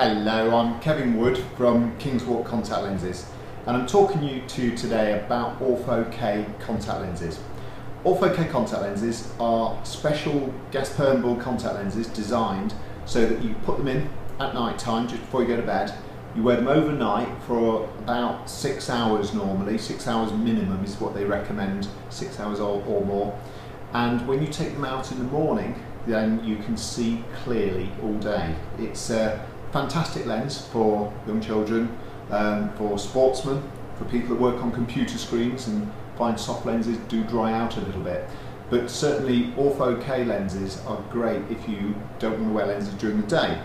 Hello, I'm Kevin Wood from King's Walk Contact Lenses, and I'm talking to you today about Ortho K contact lenses. Ortho K contact lenses are special gas permeable contact lenses designed so that you put them in at night time just before you go to bed. You wear them overnight for about 6 hours normally, 6 hours minimum is what they recommend, 6 hours or more. And when you take them out in the morning, then you can see clearly all day. It's a fantastic lens for young children, for sportsmen, for people that work on computer screens and find soft lenses do dry out a little bit. But certainly Ortho K lenses are great if you don't want to wear lenses during the day.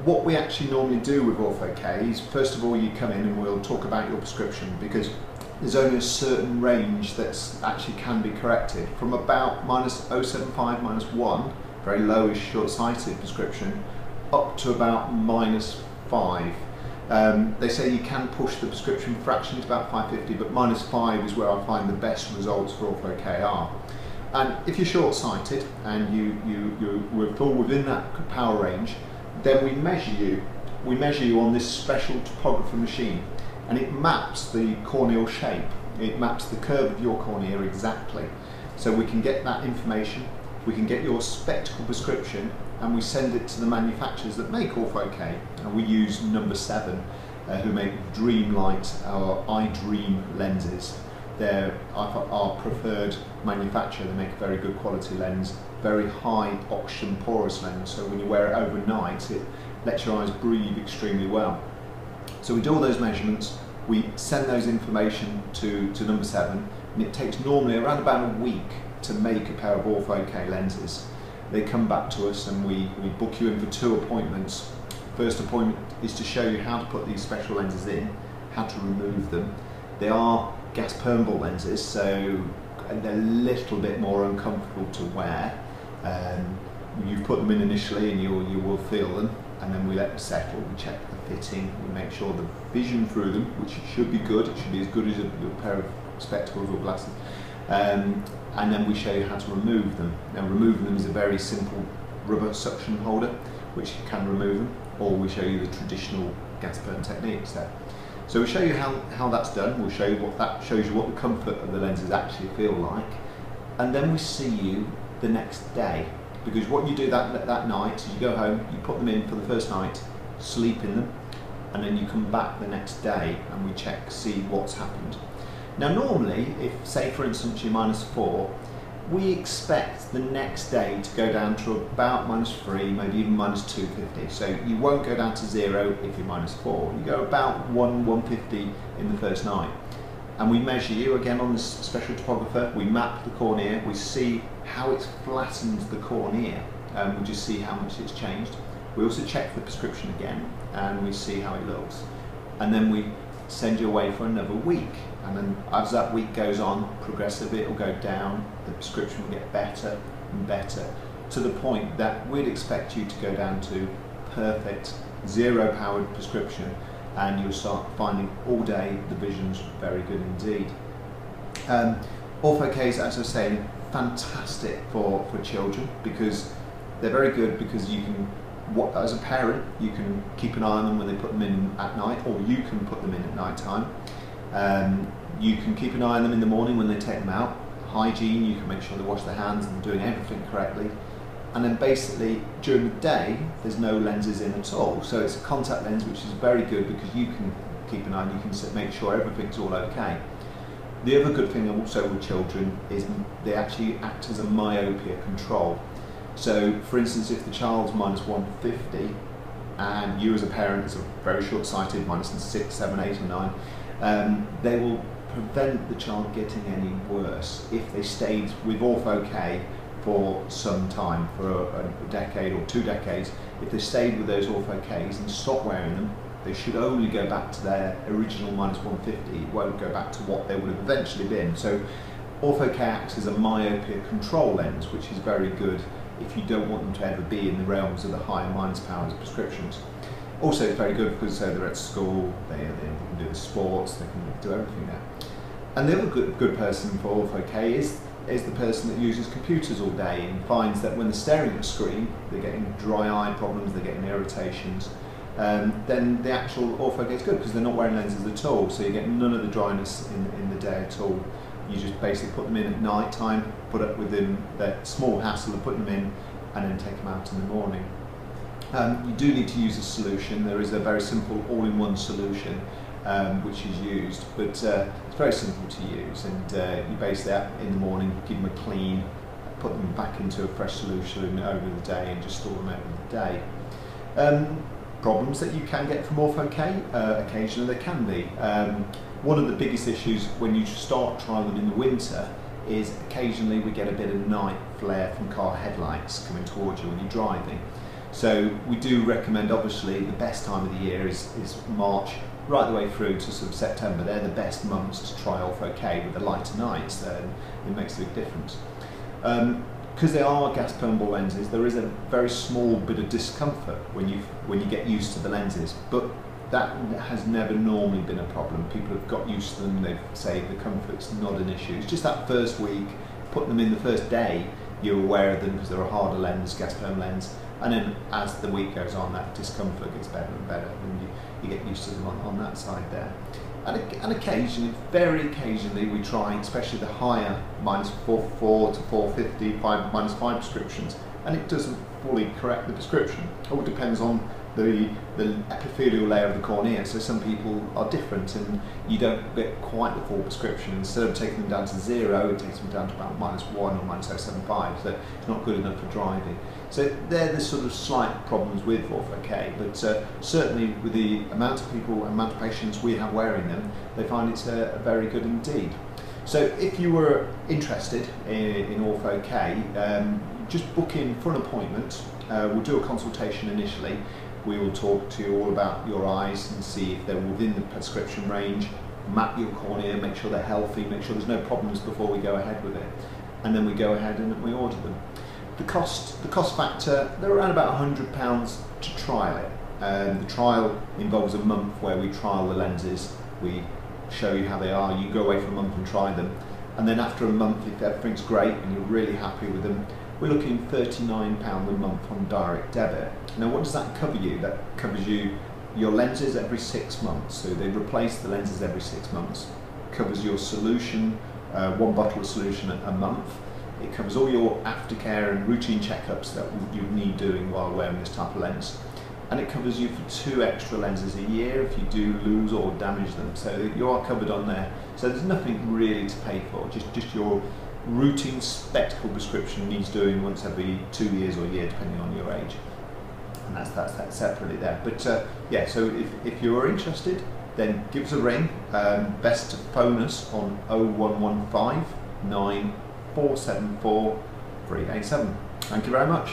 What we actually normally do with Ortho K is, first of all, you come in and we'll talk about your prescription, because there's only a certain range that's actually can be corrected from about -0.75, -1, very lowish short-sighted prescription, up to about -5. They say you can push the prescription fraction to about 550, but -5 is where I find the best results for Ortho K are. And if you're short-sighted and you fall within that power range, then we measure you on this special topographer machine, and it maps the corneal shape. It maps the curve of your cornea exactly. So we can get that information, we can get your spectacle prescription, and we send it to the manufacturers that make Ortho K. And we use number 7, who make Dreamlight or iDream lenses. They're our preferred manufacturer. They make a very good quality lens, very high oxygen porous lens, so when you wear it overnight it lets your eyes breathe extremely well. So we do all those measurements, we send those information to number 7, and it takes normally around about a week to make a pair of Ortho K lenses. They come back to us and we book you in for 2 appointments. First appointment is to show you how to put these special lenses in, how to remove them. They are gas permeable lenses, so they're a little bit more uncomfortable to wear. You've put them in initially and you will feel them, and then we let them settle, we check the fitting, we make sure the vision through them, which should be good, it should be as good as a pair of spectacles or glasses, and then we show you how to remove them. Now removing them is a very simple rubber suction holder which can remove them, or we show you the traditional gas burn techniques there. So we'll show you how that's done, we'll show you what that shows you, what the comfort of the lenses actually feel like, and then we see you the next day. Because what you do that night is you go home, you put them in for the first night, sleep in them, and then you come back the next day and we check, see what's happened. Now normally, if say for instance you're -4, we expect the next day to go down to about -3, maybe even -250. So you won't go down to 0 if you're -4. You go about 150 in the first night. And we measure you again on this special topographer, we map the cornea, we see how it's flattened the cornea, and we just see how much it's changed. We also check the prescription again and we see how it looks. And then we send you away for another week. And then as that week goes on, progressively it will go down, the prescription will get better and better, to the point that we'd expect you to go down to perfect, zero-powered prescription, and you'll start finding all day the vision's very good indeed. Ortho Ks, as I was saying, fantastic for children, because they're very good because you can, as a parent, you can keep an eye on them when they put them in at night, or you can put them in at night time. You can keep an eye on them in the morning when they take them out. Hygiene, you can make sure they wash their hands and doing everything correctly. And then basically during the day there's no lenses in at all, so it's a contact lens which is very good because you can keep an eye and you can make sure everything's all okay. The other good thing also with children is they actually act as a myopia control. So for instance, if the child's -150 and you as a parent is very short-sighted, -6, 7, 8 or 9, they will prevent the child getting any worse if they stayed with Ortho K for some time, for a decade or 2 decades. If they stayed with those Ortho Ks and stopped wearing them, they should only go back to their original -150. It won't go back to what they would have eventually been. So Ortho K acts as a myopia control lens, which is very good if you don't want them to ever be in the realms of the higher -powers prescriptions. Also it's very good because so they're at school, they can do the sports, they can do everything there. And the other good person for Ortho K is is the person that uses computers all day and finds that when they're staring at a screen, they're getting dry eye problems, they're getting irritations. Then the actual Ortho gets good because they're not wearing lenses at all, so you get none of the dryness in the day at all. You just basically put them in at night time, put up with them, the small hassle of putting them in, and then take them out in the morning. You do need to use a solution. There is a very simple all-in-one solution which is used, but it's very simple to use, and you basically in the morning give them a clean, put them back into a fresh solution over the day and just store them over the day. Problems that you can get from Ortho K, occasionally there can be. One of the biggest issues when you start trialing them in the winter is occasionally we get a bit of night flare from car headlights coming towards you when you're driving. So we do recommend, obviously, the best time of the year is March right the way through to sort of September. They're the best months to try Ortho K with the lighter nights, then it makes a big difference. Because they are gas permeable lenses, there is a very small bit of discomfort when you get used to the lenses, but that has never normally been a problem. People have got used to them, they say the comfort's not an issue. It's just that first week, putting them in the first day, you're aware of them because they're a harder lens, gas perm lens, and then as the week goes on, that discomfort gets better and better, and you get used to them on that side there. And occasionally, very occasionally, we try, especially the higher -4 to 450, -5 prescriptions, and it doesn't fully correct the prescription. It all depends on the epithelial layer of the cornea. So some people are different, and you don't get quite the full prescription. Instead of taking them down to 0, it takes them down to about -1 or -0.75. So it's not good enough for driving. So they're the sort of slight problems with Ortho K, but certainly with the amount of people and amount of patients we have wearing them, they find it's very good indeed. So if you were interested in Ortho K, just book in for an appointment. We'll do a consultation initially. We will talk to you all about your eyes and see if they're within the prescription range, map your cornea, make sure they're healthy, make sure there's no problems before we go ahead with it. And then we go ahead and we order them. The cost factor, they're around about £100 to trial it. The trial involves a month where we trial the lenses, we show you how they are, you go away for a month and try them, and then after a month, if everything's great and you're really happy with them, we're looking £39 a month on direct debit. Now what does that cover you? That covers you your lenses every 6 months, so they replace the lenses every 6 months, covers your solution, 1 bottle of solution a month. It covers all your aftercare and routine checkups that you need doing while wearing this type of lens. And it covers you for 2 extra lenses a year if you do lose or damage them. So you are covered on there. So there's nothing really to pay for, just your routine spectacle prescription needs doing once every 2 years or a year, depending on your age. And that's separately there. But yeah, so if you're interested, then give us a ring. Best to phone us on 0115 9474 387. Thank you very much.